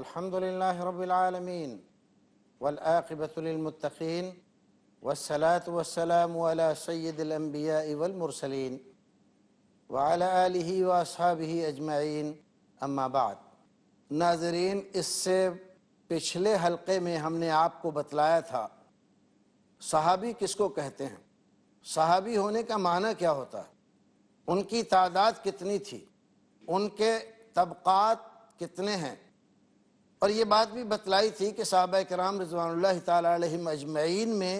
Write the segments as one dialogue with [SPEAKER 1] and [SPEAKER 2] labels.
[SPEAKER 1] الحمد لله رب العالمين والعاقبة للمتقين والصلاة والسلام على سيد الأنبياء والمرسلين وعلى آله وأصحابه أجمعين اما بعد۔ ناظرین، اس سے پچھلے حلقے میں ہم نے آپ کو بتلایا تھا صحابی کس کو کہتے ہیں، صحابی ہونے کا معنی کیا ہوتا ہے، ان کی تعداد کتنی تھی، ان کے طبقات کتنے ہیں، اور یہ بات بھی بتلائی تھی کہ صحابہ کرام رضوان اللہ تعالیٰ علیہم اجمعین میں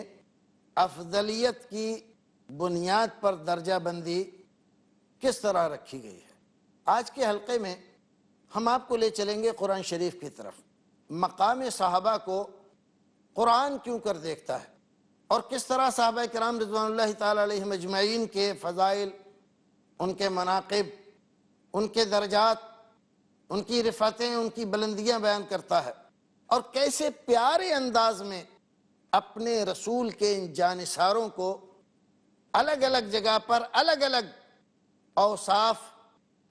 [SPEAKER 1] افضلیت کی بنیاد پر درجہ بندی کس طرح رکھی گئی ہے۔ آج کے حلقے میں ہم آپ کو لے چلیں گے قرآن شریف کی طرف۔ مقام صحابہ کو قرآن کیوں کر دیکھتا ہے اور کس طرح صحابہ کرام رضوان اللہ تعالیٰ علیہم اجمعین کے فضائل، ان کے مناقب، ان کے درجات، ان کی رفعتیں، ان کی بلندیاں بیان کرتا ہے، اور کیسے پیارے انداز میں اپنے رسول کے ان جانثاروں کو الگ الگ جگہ پر الگ الگ اوصاف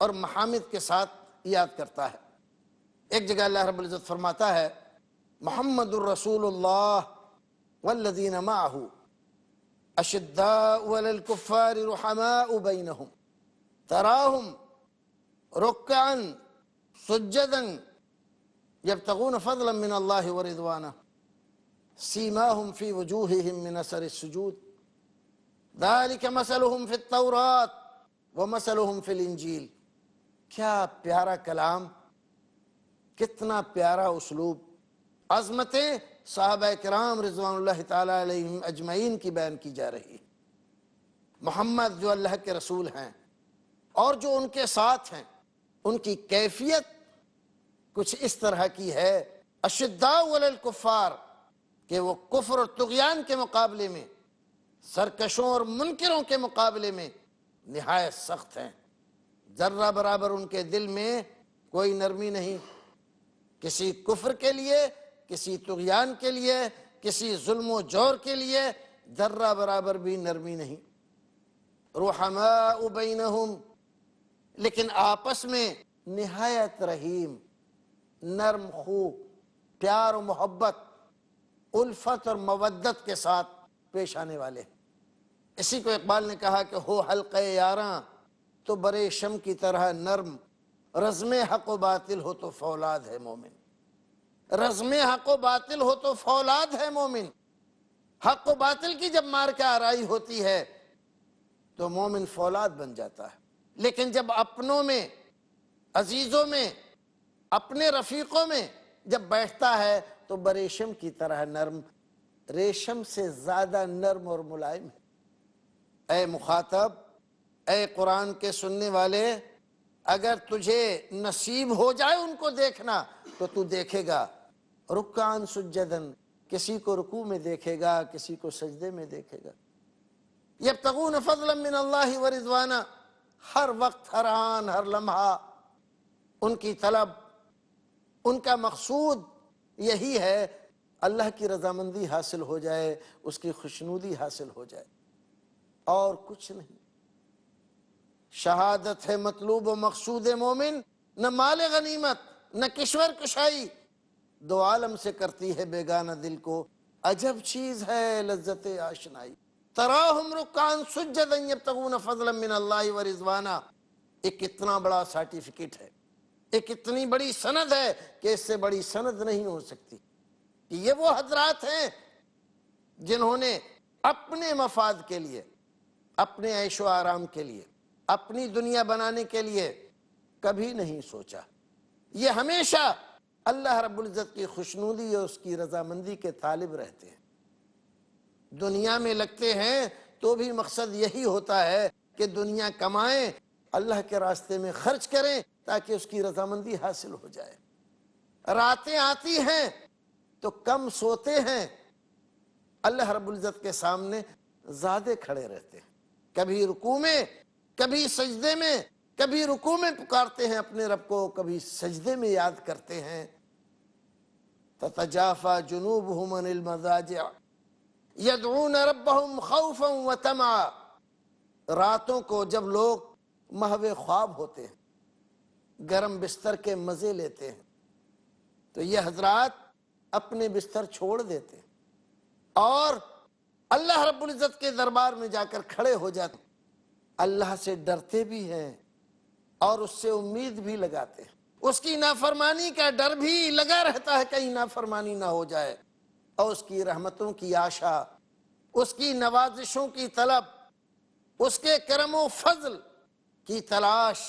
[SPEAKER 1] اور محامد کے ساتھ یاد کرتا ہے۔ ایک جگہ اللہ رب العزت فرماتا ہے محمد الرسول اللہ والذین معہ اشداء علی الکفار رحماء بینہم تراہم رکعا سجدا یبتغون فضلا من اللہ ورضوانہ سیماہم فی وجوہہم من اثر السجود ذالک مثلہم فی التوراۃ ومثلہم فی الانجیل۔ کیا پیارا کلام، کتنا پیارا اسلوب، عظمتیں صحابہ کرام رضوان اللہ تعالیٰ علیہم اجمعین کی بیان کی جا رہی ہے۔ محمد جو اللہ کے رسول ہیں اور جو ان کے ساتھ ہیں، ان کی کیفیت کچھ اس طرح کی ہے، اشداء علی الکفار، کہ وہ کفر اور طغیان کے مقابلے میں، سرکشوں اور منکروں کے مقابلے میں نہایت سخت ہیں۔ ذرہ برابر ان کے دل میں کوئی نرمی نہیں، کسی کفر کے لیے، کسی طغیان کے لیے، کسی ظلم و جور کے لیے ذرہ برابر بھی نرمی نہیں۔ رحماء بینہم، لیکن آپس میں نہایت رحیم، نرم خو، پیار و محبت، الفت اور مودت کے ساتھ پیش آنے والے۔ اسی کو اقبال نے کہا کہ ہو حلقہ یاراں تو برے شم کی طرح نرم، رزم حق و باطل ہو تو فولاد ہے مومن۔ رزم حق و باطل ہو تو فولاد ہے مومن۔ حق و باطل کی جب مار کے آرائی ہوتی ہے تو مومن فولاد بن جاتا ہے، لیکن جب اپنوں میں، عزیزوں میں، اپنے رفیقوں میں جب بیٹھتا ہے تو بریشم کی طرح نرم، ریشم سے زیادہ نرم اور ملائم ہے۔ اے مخاطب، اے قرآن کے سننے والے، اگر تجھے نصیب ہو جائے ان کو دیکھنا تو تو دیکھے گا رکعاً سجداً، کسی کو رکوع میں دیکھے گا، کسی کو سجدے میں دیکھے گا۔ یبتغون فضلا من اللہ ورضوانہ، ہر وقت، ہر آن، ہر لمحہ ان کی طلب، ان کا مقصود یہی ہے اللہ کی رضامندی حاصل ہو جائے، اس کی خوشنودی حاصل ہو جائے، اور کچھ نہیں۔ شہادت ہے مطلوب و مقصود مومن، نہ مال غنیمت، نہ کشور کشائی، دو عالم سے کرتی ہے بیگانہ دل کو، عجب چیز ہے لذت آشنائی۔ تراہم رکعاً سجدا یبتغون فضلا من اللہ ورضوانہ، ایک اتنا بڑا سرٹیفکیٹ ہے، ایک اتنی بڑی سند ہے کہ اس سے بڑی سند نہیں ہو سکتی کہ یہ وہ حضرات ہیں جنہوں نے اپنے مفاد کے لیے، اپنے عیش و آرام کے لیے، اپنی دنیا بنانے کے لیے کبھی نہیں سوچا، یہ ہمیشہ اللہ رب العزت کی خوشنودی اور اس کی رضامندی کے طالب رہتے ہیں۔ دنیا میں لگتے ہیں تو بھی مقصد یہی ہوتا ہے کہ دنیا کمائیں، اللہ کے راستے میں خرچ کریں تاکہ اس کی رضامندی حاصل ہو جائے۔ راتیں آتی ہیں تو کم سوتے ہیں، اللہ رب العزت کے سامنے زیادہ کھڑے رہتے ہیں، کبھی رکوع میں، کبھی سجدے میں، کبھی رکوع میں پکارتے ہیں اپنے رب کو، کبھی سجدے میں یاد کرتے ہیں۔ تتجافى جنوبهم عن المضاجع يدعون ربهم خوفا وطمعا، راتوں کو جب لوگ محو خواب ہوتے ہیں، گرم بستر کے مزے لیتے ہیں، تو یہ حضرات اپنے بستر چھوڑ دیتے اور اللہ رب العزت کے دربار میں جا کر کھڑے ہو جاتے، اللہ سے ڈرتے بھی ہیں اور اس سے امید بھی لگاتے ہیں، اس کی نافرمانی کا ڈر بھی لگا رہتا ہے کہیں نافرمانی نہ ہو جائے، اور اس کی رحمتوں کی آشا، اس کی نوازشوں کی طلب، اس کے کرم و فضل کی تلاش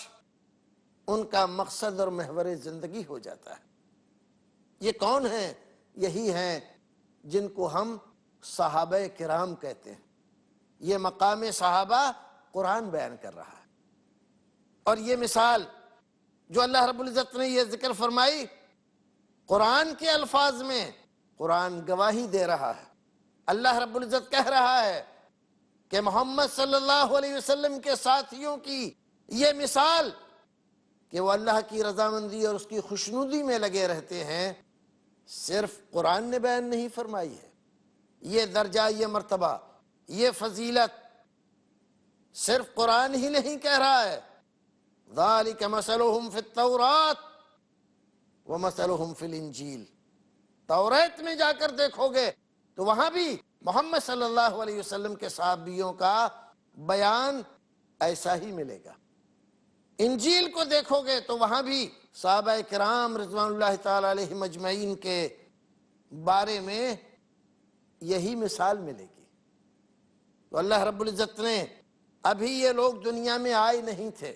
[SPEAKER 1] ان کا مقصد اور محور زندگی ہو جاتا ہے۔ یہ کون ہیں؟ یہی ہیں جن کو ہم صحابہ کرام کہتے ہیں۔ یہ مقام صحابہ قرآن بیان کر رہا ہے، اور یہ مثال جو اللہ رب العزت نے یہ ذکر فرمائی قرآن کے الفاظ میں، قرآن گواہی دے رہا ہے۔ اللہ رب العزت کہہ رہا ہے کہ محمد صلی اللہ علیہ وسلم کے ساتھیوں کی یہ مثال کہ وہ اللہ کی رضامندی اور اس کی خوشنودی میں لگے رہتے ہیں، صرف قرآن نے بیان نہیں فرمائی ہے۔ یہ درجہ، یہ مرتبہ، یہ فضیلت صرف قرآن ہی نہیں کہہ رہا ہے۔ ذَلِكَ مَثَلُهُمْ فِي التَّوْرَاتِ وَمَثَلُهُمْ فِي الْإِنْجِيلِ، توریت میں جا کر دیکھو گے تو وہاں بھی محمد صلی اللہ علیہ وسلم کے صحابیوں کا بیان ایسا ہی ملے گا۔ انجیل کو دیکھو گے تو وہاں بھی صحابہ کرام رضوان اللہ تعالی علیہم اجمعین کے بارے میں یہی مثال ملے گی۔ تو اللہ رب العزت نے، ابھی یہ لوگ دنیا میں آئے نہیں تھے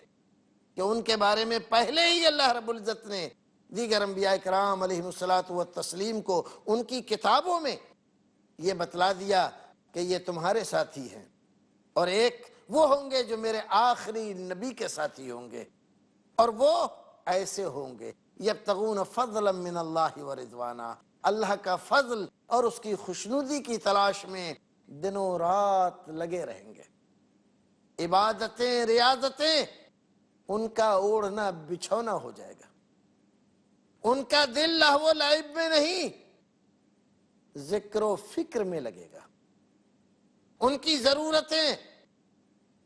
[SPEAKER 1] کہ ان کے بارے میں پہلے ہی اللہ رب العزت نے دیگر انبیاء کرام علیہم الصلاۃ والتسلیم کو ان کی کتابوں میں یہ بتلا دیا کہ یہ تمہارے ساتھی ہیں، اور ایک وہ ہوں گے جو میرے آخری نبی کے ساتھی ہوں گے، اور وہ ایسے ہوں گے یبتغون فضلا من اللہ ورضوانا، اللہ کا فضل اور اس کی خوشنودی کی تلاش میں دنوں رات لگے رہیں گے۔ عبادتیں، ریاضتیں ان کا اوڑھنا بچھونا ہو جائے گا، ان کا دل لہو و لعب میں نہیں، ذکر و فکر میں لگے گا۔ ان کی ضرورتیں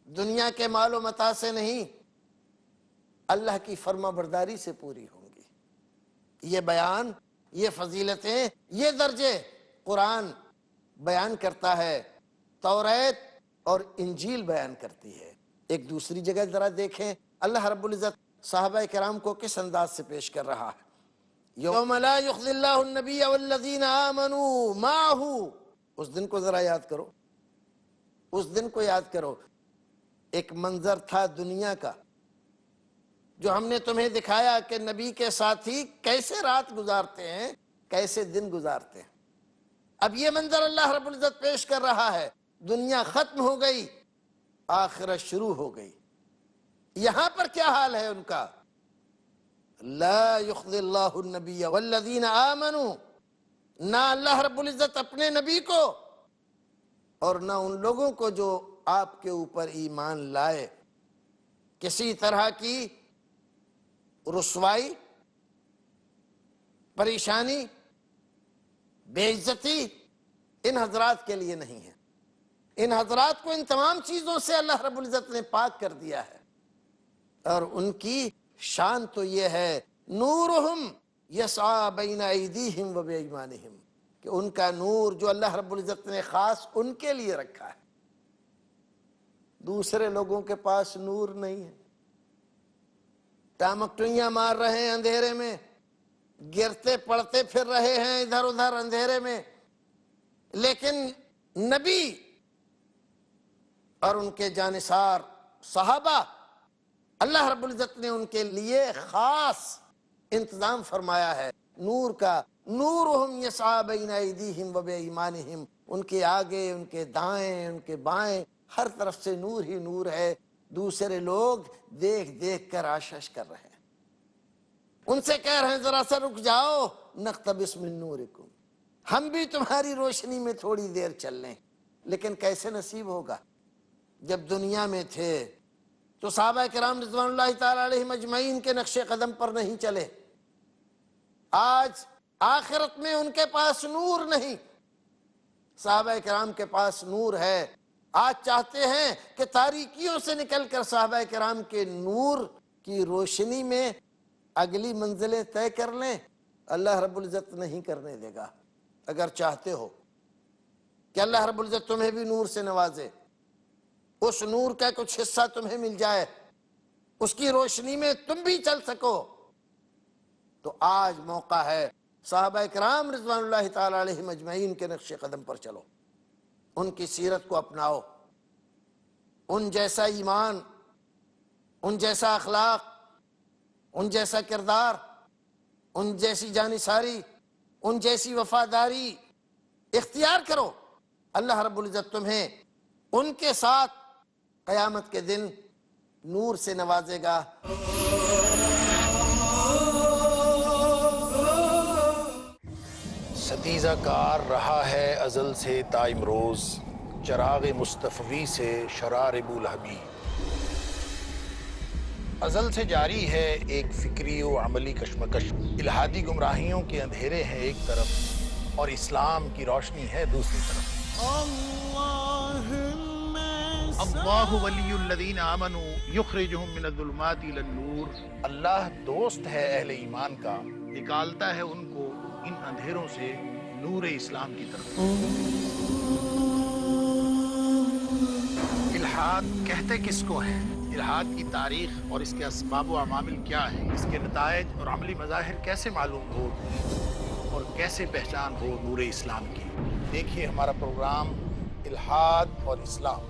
[SPEAKER 1] دنیا کے مال و متاع سے نہیں، اللہ کی فرما برداری سے پوری ہوں گی۔ یہ بیان، یہ فضیلتیں، یہ درجے قرآن بیان کرتا ہے، توریت اور انجیل بیان کرتی ہے۔ ایک دوسری جگہ ذرا دیکھیں اللہ رب العزت صحابہ کرام کو کس انداز سے پیش کر رہا ہے۔ یوم لا یخزی اللہ النبی والذین آمنوا معہ، اس دن کو ذرا یاد کرو، اس دن کو یاد کرو۔ ایک منظر تھا دنیا کا جو ہم نے تمہیں دکھایا کہ نبی کے ساتھی کیسے رات گزارتے ہیں، کیسے دن گزارتے ہیں۔ اب یہ منظر اللہ رب العزت پیش کر رہا ہے، دنیا ختم ہو گئی، آخرت شروع ہو گئی۔ یہاں پر کیا حال ہے ان کا؟ لا یخزی اللہ النبی والذین آمنوا، نہ اللہ رب العزت اپنے نبی کو اور نہ ان لوگوں کو جو آپ کے اوپر ایمان لائے کسی طرح کی رسوائی، پریشانی، بے عزتی ان حضرات کے لیے نہیں ہے۔ ان حضرات کو ان تمام چیزوں سے اللہ رب العزت نے پاک کر دیا ہے، اور ان کی شان تو یہ ہے نورہم یسعی بین ایدیہم و بایمانہم، کہ ان کا نور جو اللہ رب العزت نے خاص ان کے لیے رکھا ہے، دوسرے لوگوں کے پاس نور نہیں ہے، ٹامکٹوئیاں مار رہے ہیں اندھیرے میں، گرتے پڑتے پھر رہے ہیں ادھر ادھر اندھیرے میں، لیکن نبی اور ان کے جانثار صحابہ، اللہ رب العزت نے ان کے لیے خاص انتظام فرمایا ہے نور کا۔ نورہم یسعی بین ایدیہم و بایمانہم، ان کے آگے، ان کے دائیں، ان کے بائیں، ہر طرف سے نور ہی نور ہے۔ دوسرے لوگ دیکھ دیکھ کر آشش کر رہے ہیں، ان سے کہہ رہے ہیں ذرا سا رک جاؤ، نقتبس من نورکم، ہم بھی تمہاری روشنی میں تھوڑی دیر چل لیں۔ لیکن کیسے نصیب ہوگا؟ جب دنیا میں تھے تو صحابہ کرام رضوان اللہ تعالی علیہم اجمعین کے نقش قدم پر نہیں چلے، آج آخرت میں ان کے پاس نور نہیں، صحابہ کرام کے پاس نور ہے۔ آج چاہتے ہیں کہ تاریکیوں سے نکل کر صحابہ کرام کے نور کی روشنی میں اگلی منزلیں طے کر لیں، اللہ رب العزت نہیں کرنے دے گا۔ اگر چاہتے ہو کہ اللہ رب العزت تمہیں بھی نور سے نوازے، اس نور کا کچھ حصہ تمہیں مل جائے، اس کی روشنی میں تم بھی چل سکو، تو آج موقع ہے۔ صحابہ کرام رضوان اللہ تعالی علیہم اجمعین کے نقش قدم پر چلو، ان کی سیرت کو اپناؤ، ان جیسا ایمان، ان جیسا اخلاق، ان جیسا کردار، ان جیسی جانثاری، ان جیسی وفاداری اختیار کرو۔ اللہ رب العزت تمہیں ان کے ساتھ قیامت کے دن نور سے نوازے گا۔
[SPEAKER 2] ستیزہ کار رہا ہے ازل سے تا امروز، چراغ مصطفی سے شرار بولہبی۔ ازل سے جاری ہے ایک فکری و عملی کشمکش، الہادی گمراہیوں کے اندھیرے ہیں ایک طرف اور اسلام کی روشنی ہے دوسری طرف۔ اللہ ولی الذین آمنوا یخرجہم من الظلمات الی النور، اللہ دوست ہے اہل ایمان کا، نکالتا ہے ان کو ان اندھیروں سے نور اسلام کی طرف۔ الحاد کہتے کس کو ہے؟ الحاد کی تاریخ اور اس کے اسباب و عوامل کیا ہیں، اس کے نتائج اور عملی مظاہر کیسے معلوم ہو اور کیسے پہچان ہو نور اسلام کی؟ دیکھیے ہمارا پروگرام الحاد اور اسلام۔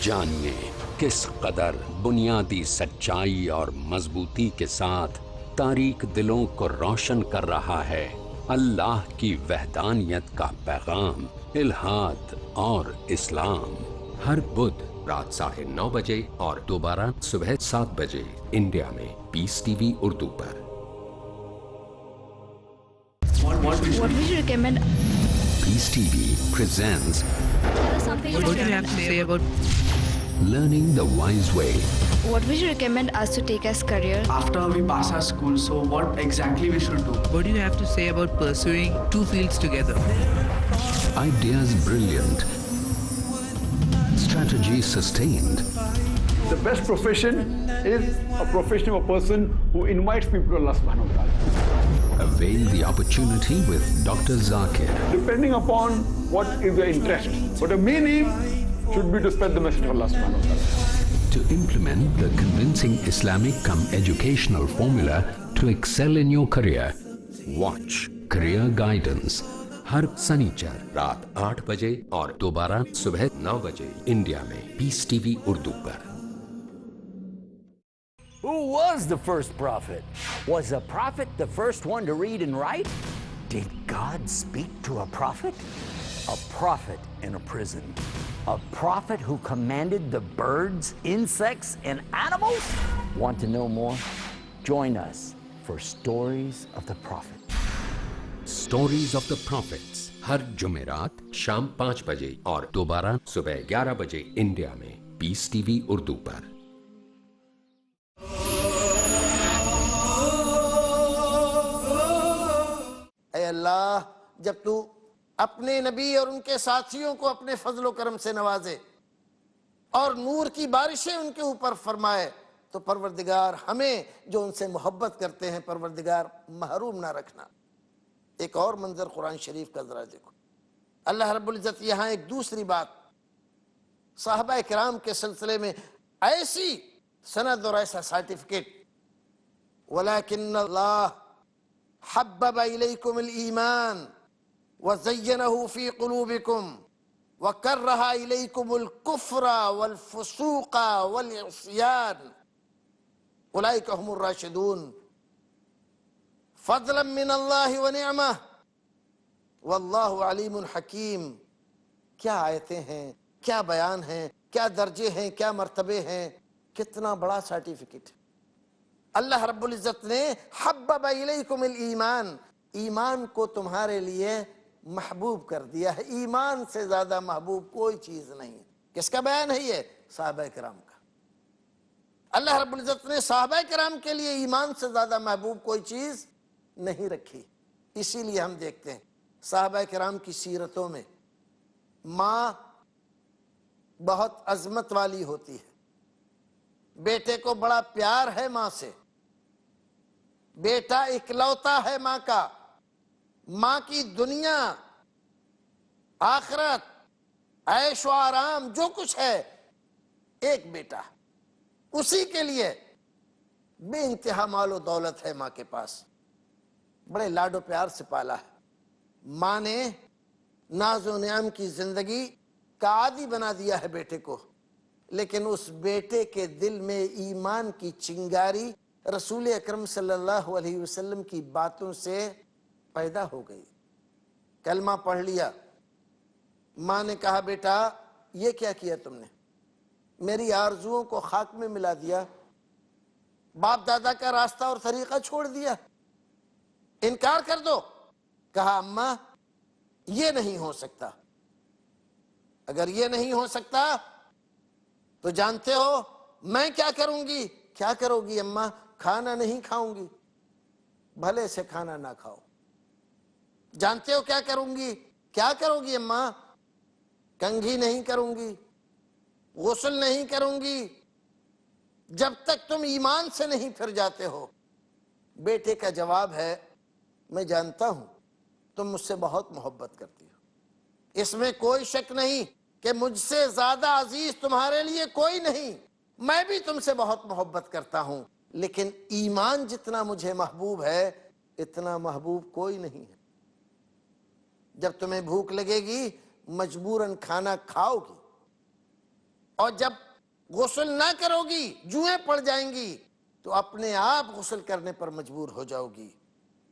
[SPEAKER 3] جانیے کس قدر بنیادی سچائی اور مضبوطی کے ساتھ تاریک دلوں کو روشن کر رہا ہے اللہ کی وحدانیت کا پیغام، الحاد اور اسلام، ہر بدھ رات 9:30 بجے اور دوبارہ صبح 7 بجے انڈیا میں پیس ٹی وی اردو پر۔
[SPEAKER 4] What would you recommend?
[SPEAKER 3] Peace T V presents
[SPEAKER 4] What do you have to say about?
[SPEAKER 3] Learning the Wise Way.
[SPEAKER 4] What would you recommend us to take as career?
[SPEAKER 5] After we pass our school, so what exactly we should do?
[SPEAKER 6] What do you have to say about pursuing two fields together?
[SPEAKER 3] Ideas brilliant. Strategy sustained.
[SPEAKER 7] The best profession is a profession of a person who invites people to Allah subhanahu wa ta'ala.
[SPEAKER 3] Avail the opportunity with Dr. Zakir.
[SPEAKER 7] Depending upon what is your interest. But the main aim should be to spread the message of Allah subhanahu wa ta'ala.
[SPEAKER 3] To implement the convincing Islamic educational formula to excel in your career. Watch Career Guidance ہر سنیچر رات 8 بجے اور دوبارہ صبح 9 بجے India میں Peace T V Urdu پر۔
[SPEAKER 8] Who was the first prophet? Was a prophet the first one to read and write? Did God speak to a prophet? A prophet in a prison. A prophet who commanded the birds, insects, and animals? Want to know more? Join us for Stories of the Prophet.
[SPEAKER 3] Stories of the Prophets ہر جمعرات شام 5 بجے اور دوبارہ صبح 11 بجے India میں Peace T V Urdu پر۔
[SPEAKER 1] اے اللہ، جب تو اپنے نبی اور ان کے ساتھیوں کو اپنے فضل و کرم سے نوازے اور نور کی بارشیں ان کے اوپر فرمائے، تو پروردگار ہمیں جو ان سے محبت کرتے ہیں پروردگار محروم نہ رکھنا۔ ایک اور منظر قرآن شریف کا ذرا دیکھو۔ اللہ رب العزت یہاں ایک دوسری بات صحابہ کرام کے سلسلے میں ایسی سند اور ایسا سرٹیفکیٹ، وَلَكِنَّ اللَّهَ حَبَّبَ إِلَيْكُمُ الْإِيمَانَ وَزَيَّنَهُ فِي قُلُوبِكُمْ وَكَرَّهَ إِلَيْكُمُ الْكُفْرَ وَالْفُسُوقَ وَالْعِصْيَانَ أُولَئِكَ هُمُ الرَّاشِدُونَ فضلا من اللہ ونعمہ واللہ علیم حکیم۔ کیا آیتیں ہیں، کیا بیان ہیں، کیا درجے ہیں، کیا مرتبے ہیں، کتنا بڑا سرٹیفکیٹ۔ اللہ رب العزت نے حبب الیکم الایمان، ایمان کو تمہارے لیے محبوب کر دیا ہے۔ ایمان سے زیادہ محبوب کوئی چیز نہیں ہے۔ کس کا بیان ہے یہ؟ صحابہ کرام کا۔ اللہ رب العزت نے صحابہ کرام کے لیے ایمان سے زیادہ محبوب کوئی چیز نہیں رکھی۔ اسی لیے ہم دیکھتے ہیں صحابہ کرام کی سیرتوں میں ماں بہت عظمت والی ہوتی ہے، بیٹے کو بڑا پیار ہے ماں سے، بیٹا اکلوتا ہے ماں کا، ماں کی دنیا آخرت عیش و آرام جو کچھ ہے ایک بیٹا، اسی کے لیے بے انتہا مال و دولت ہے ماں کے پاس، بڑے لاڈ و پیار سے پالا ہے، ماں نے ناز و نعم کی زندگی کا عادی بنا دیا ہے بیٹے کو، لیکن اس بیٹے کے دل میں ایمان کی چنگاری رسول اکرم صلی اللہ علیہ وسلم کی باتوں سے پیدا ہو گئی۔ کلمہ پڑھ لیا، ماں نے کہا بیٹا یہ کیا کیا تم نے، میری آرزوؤں کو خاک میں ملا دیا، باپ دادا کا راستہ اور طریقہ چھوڑ دیا، انکار کر دو۔ کہا اماں یہ نہیں ہو سکتا، اگر یہ نہیں ہو سکتا تو جانتے ہو میں کیا کروں گی۔ کیا کرو گی اماں؟ کھانا نہیں کھاؤں گی، بھلے سے کھانا نہ کھاؤ۔ جانتے ہو کیا کروں گی؟ کیا کرو گی اماں؟ کنگھی نہیں کروں گی، غسل نہیں کروں گی، جب تک تم ایمان سے نہیں پھر جاتے ہو۔ بیٹے کا جواب ہے میں جانتا ہوں تم مجھ سے بہت محبت کرتی ہو، اس میں کوئی شک نہیں کہ مجھ سے زیادہ عزیز تمہارے لیے کوئی نہیں، میں بھی تم سے بہت محبت کرتا ہوں، لیکن ایمان جتنا مجھے محبوب ہے اتنا محبوب کوئی نہیں ہے۔ جب تمہیں بھوک لگے گی مجبوراً کھانا کھاؤ گی، اور جب غسل نہ کرو گی جوئیں پڑ جائیں گی تو اپنے آپ غسل کرنے پر مجبور ہو جاؤ گی،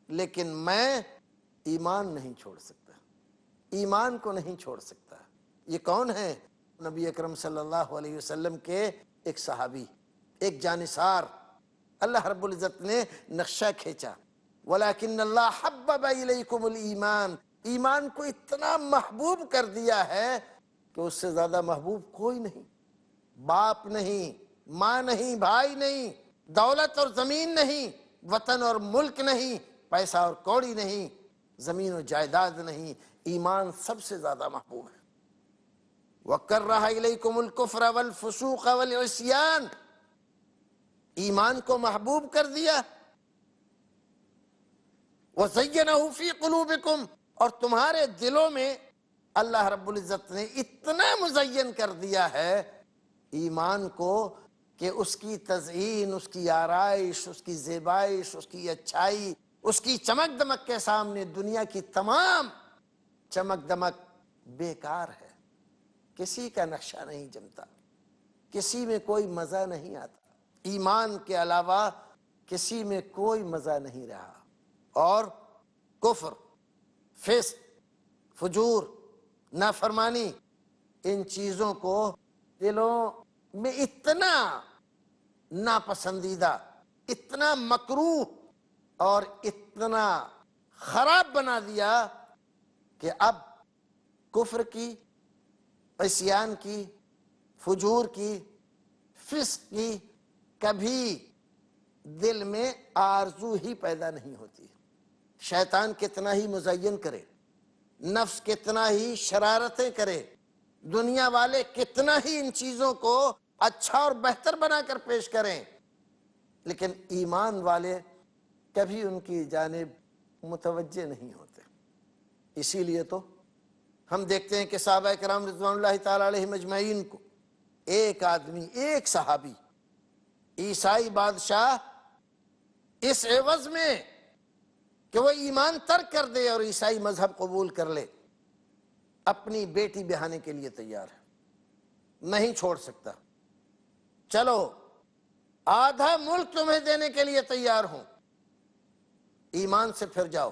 [SPEAKER 1] لیکن میں ایمان نہیں چھوڑ سکتا، ایمان کو نہیں چھوڑ سکتا۔ یہ کون ہے؟ نبی اکرم صلی اللہ علیہ وسلم کے ایک صحابی، ایک جانثار۔ اللہ رب العزت نے نقشہ کھینچا، وَلَكِنَّ اللَّهَ حَبَّبَ إِلَيْكُمُ الْإِيمَانِ، ایمان کو اتنا محبوب کر دیا ہے کہ اس سے زیادہ محبوب کوئی نہیں، باپ نہیں، ماں نہیں، بھائی نہیں، دولت اور زمین نہیں، وطن اور ملک نہیں، پیسہ اور کوڑی نہیں، زمین و جائیداد نہیں، ایمان سب سے زیادہ محبوب ہے۔ وَكَرَّهَ إِلَيْكُمُ الْكُفْرَ وَالْفُسُوقَ وَالْعِصْيَانَ، ایمان کو محبوب کر دیا۔ وَزَيَّنَهُ فِي قُلُوبِكُمْ، اور تمہارے دلوں میں اللہ رب العزت نے اتنا مزین کر دیا ہے ایمان کو کہ اس کی تزئین، اس کی آرائش، اس کی زیبائش، اس کی اچھائی، اس کی چمک دمک کے سامنے دنیا کی تمام چمک دمک بیکار ہے، کسی کا نقشہ نہیں جمتا، کسی میں کوئی مزہ نہیں آتا، ایمان کے علاوہ کسی میں کوئی مزہ نہیں رہا۔ اور کفر، فسق، فجور، نافرمانی، ان چیزوں کو دلوں میں اتنا ناپسندیدہ، اتنا مکروہ اور اتنا خراب بنا دیا کہ اب کفر کی، عصیان کی، فجور کی، فسق کی کبھی دل میں آرزو ہی پیدا نہیں ہوتی۔ شیطان کتنا ہی مزین کرے، نفس کتنا ہی شرارتیں کرے، دنیا والے کتنا ہی ان چیزوں کو اچھا اور بہتر بنا کر پیش کریں، لیکن ایمان والے کبھی ان کی جانب متوجہ نہیں ہوتے۔ اسی لیے تو ہم دیکھتے ہیں کہ صحابہ کرام رضوان اللہ تعالیٰ علیہم اجمعین کو ایک آدمی، ایک صحابی، عیسائی بادشاہ اس عوض میں کہ وہ ایمان ترک کر دے اور عیسائی مذہب قبول کر لے، اپنی بیٹی بہانے کے لیے تیار ہے، نہیں چھوڑ سکتا، چلو آدھا ملک تمہیں دینے کے لیے تیار ہوں، ایمان سے پھر جاؤ،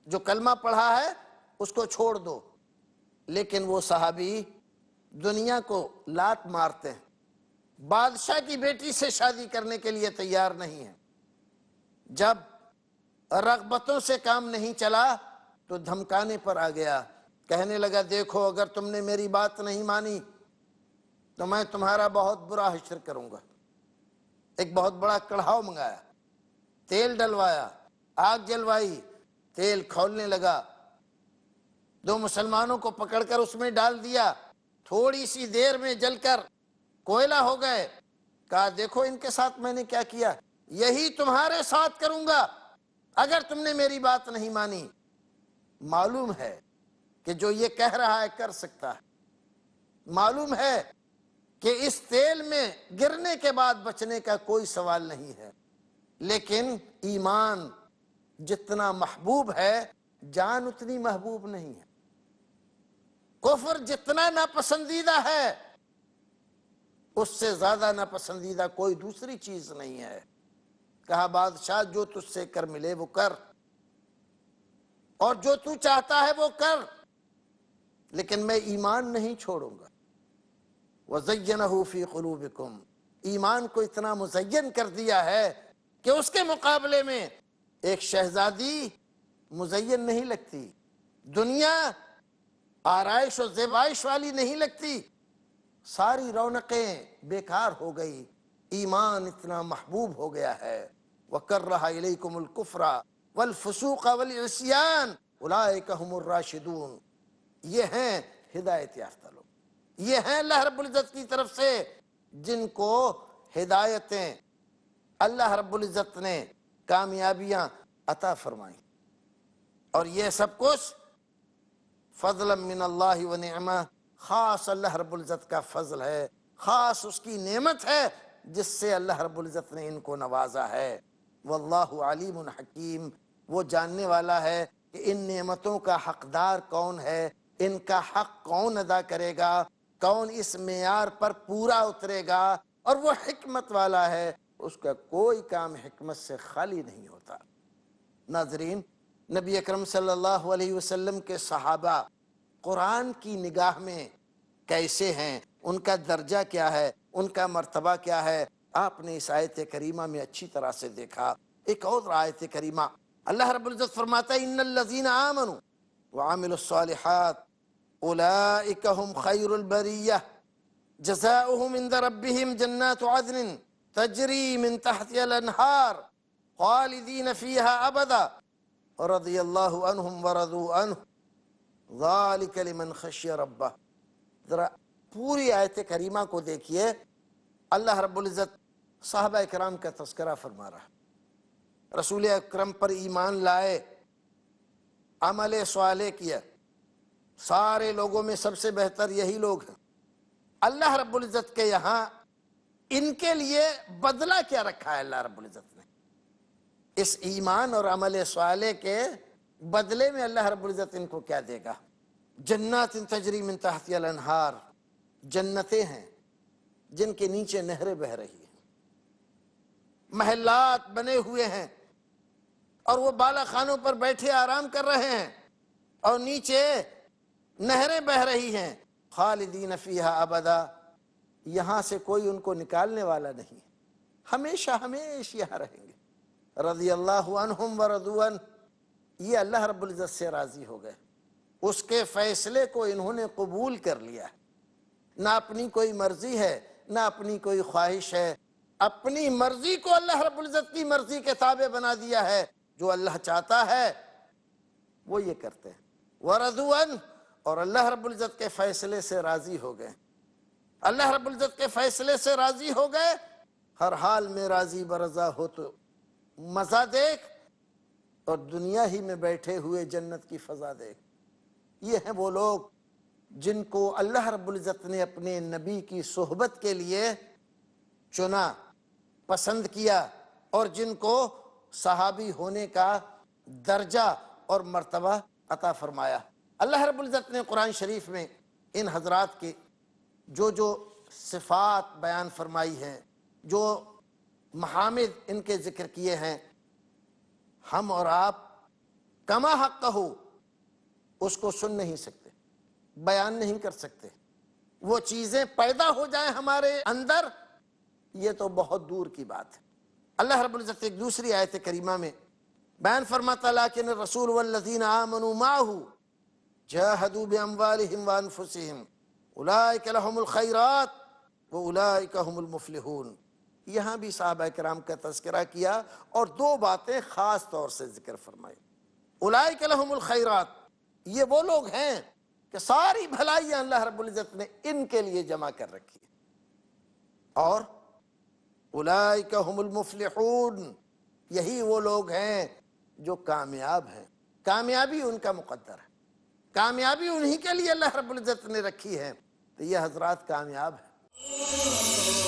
[SPEAKER 1] جو کلمہ پڑھا ہے اس کو چھوڑ دو۔ لیکن وہ صحابی دنیا کو لات مارتے ہیں، بادشاہ کی بیٹی سے شادی کرنے کے لیے تیار نہیں ہے، جب رغبتوں سے کام نہیں چلا تو دھمکانے پر آ گیا، کہنے لگا دیکھو اگر تم نے میری بات نہیں مانی تو میں تمہارا بہت برا حشر کروں گا۔ ایک بہت بڑا کڑھاؤ منگایا، تیل ڈلوایا، آگ جلوائی، تیل کھولنے لگا، دو مسلمانوں کو پکڑ کر اس میں ڈال دیا، تھوڑی سی دیر میں جل کر کوئلہ ہو گئے، کہا دیکھو ان کے ساتھ میں نے کیا کیا، یہی تمہارے ساتھ کروں گا اگر تم نے میری بات نہیں مانی۔ معلوم ہے کہ جو یہ کہہ رہا ہے کر سکتا ہے، معلوم ہے کہ اس تیل میں گرنے کے بعد بچنے کا کوئی سوال نہیں ہے، لیکن ایمان جتنا محبوب ہے جان اتنی محبوب نہیں ہے۔ کفر جتنا ناپسندیدہ ہے اس سے زیادہ ناپسندیدہ کوئی دوسری چیز نہیں ہے۔ کہا بادشاہ جو تجھ سے کر ملے وہ کر، اور جو تو چاہتا ہے وہ کر، لیکن میں ایمان نہیں چھوڑوں گا۔ وَزَيَّنَهُ فِي قُلُوبِكُمْ، ایمان کو اتنا مزین کر دیا ہے کہ اس کے مقابلے میں ایک شہزادی مزین نہیں لگتی، دنیا آرائش و زیبائش والی نہیں لگتی، ساری رونقیں بیکار ہو گئی، ایمان اتنا محبوب ہو گیا ہے۔ وَكَرَّهَ إِلَيْكُمُ الْكُفْرَ وَالْفُسُوقَ وَالْعِصْيَانَ أُولَٰئِكَ هُمُ الرَّاشِدُونَ، یہ ہیں ہدایت یافتہ لوگ، یہ ہیں اللہ رب العزت کی طرف سے جن کو ہدایتیں اللہ رب العزت نے کامیابیاں عطا فرمائیں، اور یہ سب کچھ فضلا من اللہ و نعمہ، خاص اللہ رب العزت کا فضل ہے، خاص اس کی نعمت ہے جس سے اللہ رب العزت نے ان کو نوازا ہے۔ واللہ علیم حکیم، وہ جاننے والا ہے کہ ان نعمتوں کا حقدار کون ہے، ان کا حق کون ادا کرے گا، کون اس معیار پر پورا اترے گا، اور وہ حکمت والا ہے، اس کا کوئی کام حکمت سے خالی نہیں ہوتا۔ ناظرین، نبی اکرم صلی اللہ علیہ وسلم کے صحابہ قرآن کی نگاہ میں کیسے ہیں، ان کا درجہ کیا ہے، ان کا مرتبہ کیا ہے، آپ نے اس آیت کریمہ میں اچھی طرح سے دیکھا۔ ایک اور آیت کریمہ اللہ رب العزت فرماتا ہے ان الذین آمنوا وعملوا الصالحات اولئک هم خیر البریہ جزاؤہم عند ربہم جنات عدن تجری من تحتها الانہار خالدین فیہا ابدا رضی اللہ عنہم ورضوا عنہ ذالک لمن خشی ربہ۔ ذرا پوری آیت کریمہ کو دیکھیے، اللہ رب العزت صحابہ اکرام کا تذکرہ فرما رہا ہے، رسول اکرم پر ایمان لائے، عمل صالح کیا، سارے لوگوں میں سب سے بہتر یہی لوگ ہیں۔ اللہ رب العزت کے یہاں ان کے لیے بدلہ کیا رکھا ہے اللہ رب العزت نے؟ اس ایمان اور عمل صالح کے بدلے میں اللہ رب العزت ان کو کیا دے گا؟ جنات تجری من تحتها الانہار، جنتیں ہیں جن کے نیچے نہریں بہہ رہی ہیں، محلات بنے ہوئے ہیں، اور وہ بالا خانوں پر بیٹھے آرام کر رہے ہیں، اور نیچے نہریں بہہ رہی ہیں، خالدین فیہا ابدا، یہاں سے کوئی ان کو نکالنے والا نہیں، ہمیشہ ہمیشہ یہاں رہیں گے۔ رضی اللہ عنہم ورضوا عنہ، یہ اللہ رب العزت سے راضی ہو گئے، اس کے فیصلے کو انہوں نے قبول کر لیا، نہ اپنی کوئی مرضی ہے نہ اپنی کوئی خواہش ہے، اپنی مرضی کو اللہ رب العزت کی مرضی کے تابع بنا دیا ہے، جو اللہ چاہتا ہے وہ یہ کرتے ہیں۔ ورضوا عنہ، اور اللہ رب العزت کے فیصلے سے راضی ہو گئے، اللہ رب العزت کے فیصلے سے راضی ہو گئے۔ ہر حال میں راضی برضا ہو تو مزہ دیکھ، اور دنیا ہی میں بیٹھے ہوئے جنت کی فضا دیکھ۔ یہ ہیں وہ لوگ جن کو اللہ رب العزت نے اپنے نبی کی صحبت کے لیے چنا، پسند کیا، اور جن کو صحابی ہونے کا درجہ اور مرتبہ عطا فرمایا۔ اللہ رب العزت نے قرآن شریف میں ان حضرات کی جو صفات بیان فرمائی ہیں، جو محامد ان کے ذکر کیے ہیں، ہم اور آپ کما حق ہو اس کو سن نہیں سکتے، بیان نہیں کر سکتے، وہ چیزیں پیدا ہو جائیں ہمارے اندر، یہ تو بہت دور کی بات ہے۔ اللہ رب العزت ایک دوسری آیت کریمہ میں بیان فرماتا لیکن الرسول والذین آمنوا معه جاہدوا باموالہم وانفسہم اولئک لہم الخیرات واولئک هم المفلحون۔ یہاں بھی صحابہ کرام کا تذکرہ کیا اور دو باتیں خاص طور سے ذکر فرمائی۔ اولئک لہم الخیرات، یہ وہ لوگ ہیں کہ ساری بھلائیاں اللہ رب العزت نے ان کے لیے جمع کر رکھی ہے، اور اولئک هم المفلحون، یہی وہ لوگ ہیں جو کامیاب ہیں، کامیابی ان کا مقدر ہے، کامیابی انہی کے لیے اللہ رب العزت نے رکھی ہے، تو یہ حضرات کامیاب ہیں۔